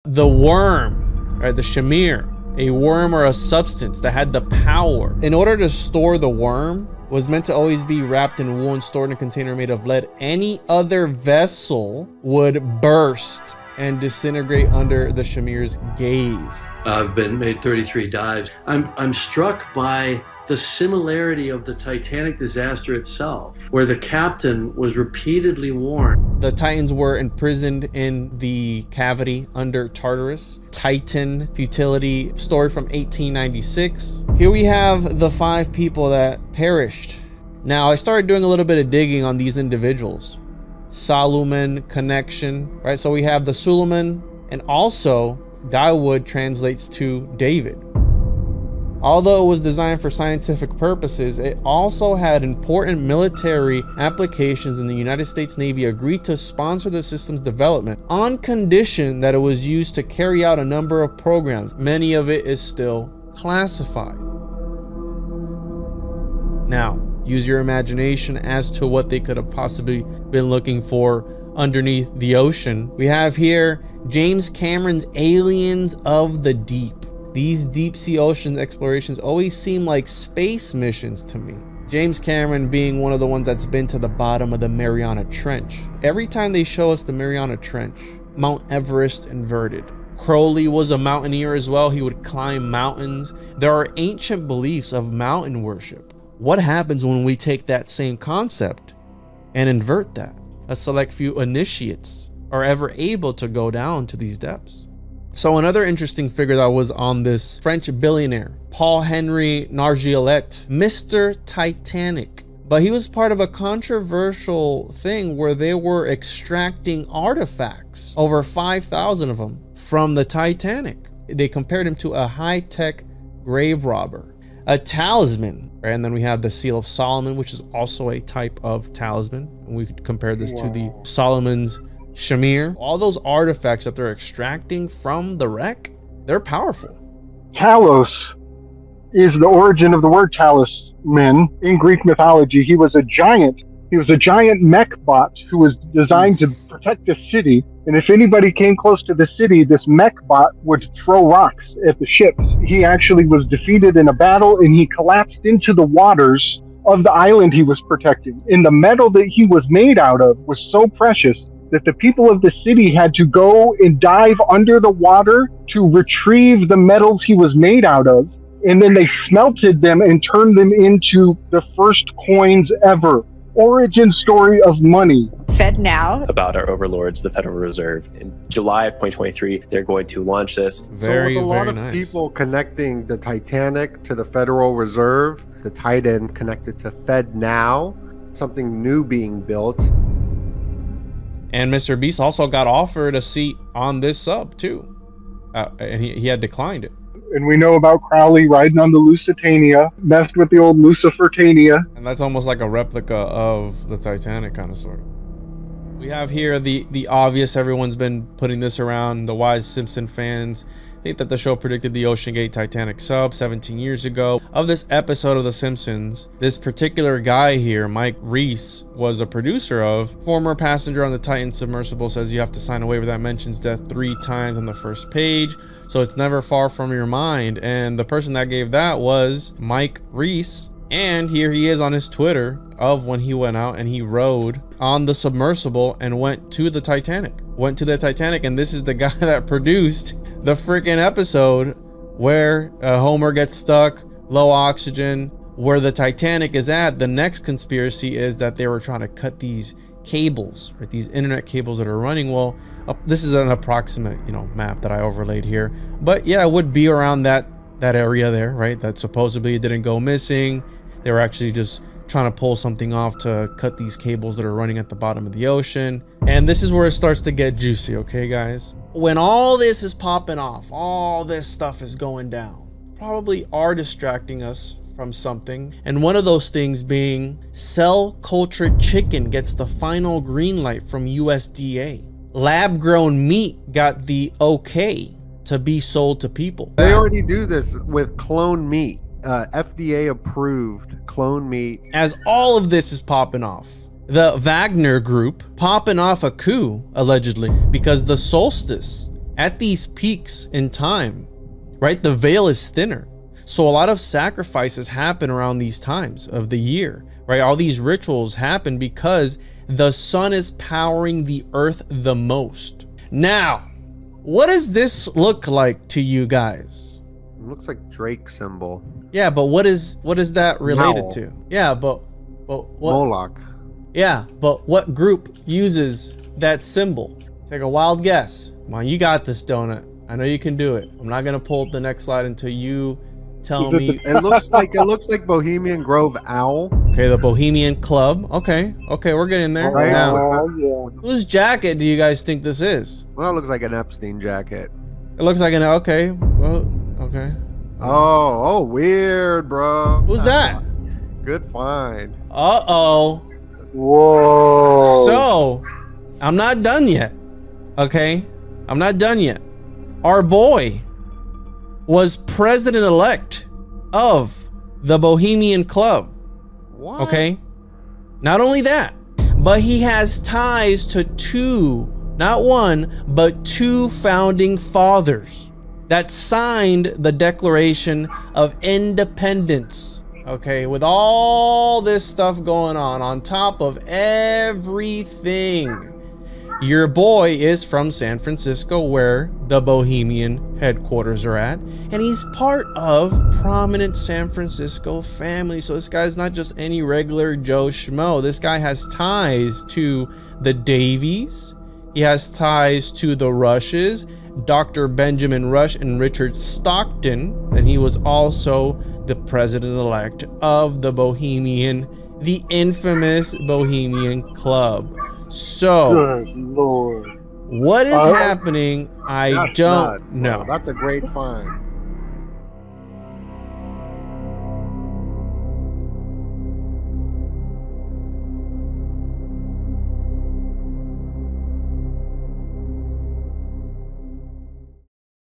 The worm, right? The shamir, a worm or a substance that had the power. In order to store the worm, was meant to always be wrapped in wool and stored in a container made of lead. Any other vessel would burst and disintegrate under the shamir's gaze. I've been made 33 dives. I'm struck by the similarity of the Titanic disaster itself, where the captain was repeatedly warned. The Titans were imprisoned in the cavity under Tartarus. Titan futility story from 1896. Here we have the 5 people that perished. Now I started doing a little bit of digging on these individuals. Solomon connection, right? So we have the Suleiman, and also Dawood translates to David. Although it was designed for scientific purposes, it also had important military applications, and the United States Navy agreed to sponsor the system's development on condition that it was used to carry out a number of programs. Many of it is still classified. Now, use your imagination as to what they could have possibly been looking for underneath the ocean. We have here James Cameron's Aliens of the Deep. These deep sea ocean explorations always seem like space missions to me. James Cameron being one of the ones that's been to the bottom of the Mariana Trench. Every time they show us the Mariana Trench, Mount Everest inverted. Crowley was a mountaineer as well. He would climb mountains. There are ancient beliefs of mountain worship. What happens when we take that same concept and invert that? A select few initiates are ever able to go down to these depths. So another interesting figure that was on this French billionaire, Paul-Henri Nargeolet, Mr. Titanic. But he was part of a controversial thing where they were extracting artifacts, over 5,000 of them, from the Titanic. They compared him to a high-tech grave robber, a talisman, right? And then we have the Seal of Solomon, which is also a type of talisman. And we could compare this to the Solomon's Shamir. All those artifacts that they're extracting from the wreck, they're powerful. Talos is the origin of the word talisman in Greek mythology. He was a giant. He was a giant mech bot who was designed to protect a city. And if anybody came close to the city, this mech bot would throw rocks at the ships. He actually was defeated in a battle, and he collapsed into the waters of the island he was protecting. And the metal that he was made out of was so precious that the people of the city had to go and dive under the water to retrieve the metals he was made out of. And then they smelted them and turned them into the first coins ever. Origin story of money. Fed now. About our overlords, the Federal Reserve. In July of 2023, they're going to launch this. So with a lot of people connecting the Titanic to the Federal Reserve, the Titan connected to Fed Now, something new being built. And Mr. Beast also got offered a seat on this sub too, and he had declined it. And we know about Crowley riding on the Lusitania, messed with the old Lucifertania. And that's almost like a replica of the Titanic, kind of sort of. We have here the obvious. Everyone's been putting this around. The wise Simpson fans think that the show predicted the OceanGate Titanic sub 17 years ago. Of this episode of The Simpsons, this particular guy here, Mike Reese, was a producer of. Former passenger on the Titan submersible says you have to sign a waiver that mentions death 3 times on the first page, so it's never far from your mind. And the person that gave that was Mike Reese. And here he is on his Twitter of when he went out and he rode on the submersible and went to the Titanic. And this is the guy that produced the freaking episode where Homer gets stuck, low oxygen, where the Titanic is at. The next conspiracy is that they were trying to cut these cables, right? These internet cables that are running. Well, this is an approximate, map that I overlaid here. But yeah, it would be around that area there, right? That supposedly it didn't go missing. They were actually just trying to pull something off to cut these cables that are running at the bottom of the ocean. And this is where it starts to get juicy, okay, guys? When all this is popping off, all this stuff is going down, probably are distracting us from something. And one of those things being cell cultured chicken gets the final green light from USDA. Lab grown meat got the okay to be sold to people. They already do this with clone meat. FDA approved clone meat. As all of this is popping off, the Wagner group popping off a coup allegedly because the solstice at these peaks in time, right, the veil is thinner. So a lot of sacrifices happen around these times of the year, right? All these rituals happen because the sun is powering the earth the most. Now, what does this look like to you guys? It looks like Drake symbol. Yeah, but what is that related Owl. to? Yeah, but what? Moloch. Yeah, but what group uses that symbol? Take a wild guess. Come on, you got this, Donut. I know you can do it. I'm not gonna pull up the next slide until you tell me. It looks like Bohemian Grove Owl. Okay, the Bohemian Club. Okay, we're getting there. Right. Now, Yeah. whose jacket do you guys think this is? Well, it looks like an Epstein jacket. It looks like an okay. Well, okay. Oh, weird, bro. Who's that? Good find. Uh-oh. Whoa. So, I'm not done yet. Okay? I'm not done yet. Our boy was president-elect of the Bohemian Club. What? Okay? Not only that, but he has ties to two, not one, but two founding fathers that signed the Declaration of Independence. Okay, with all this stuff going on top of everything, your boy is from San Francisco, where the Bohemian headquarters are at, and he's part of prominent San Francisco family. So this guy's not just any regular Joe Schmo. This guy has ties to the Davies. He has ties to the Rushes, Dr. Benjamin Rush and Richard Stockton, and he was also the president-elect of the Bohemian, the infamous Bohemian Club. So, Good Lord. what is happening? I That's don't nuts, know. bro. That's a great find.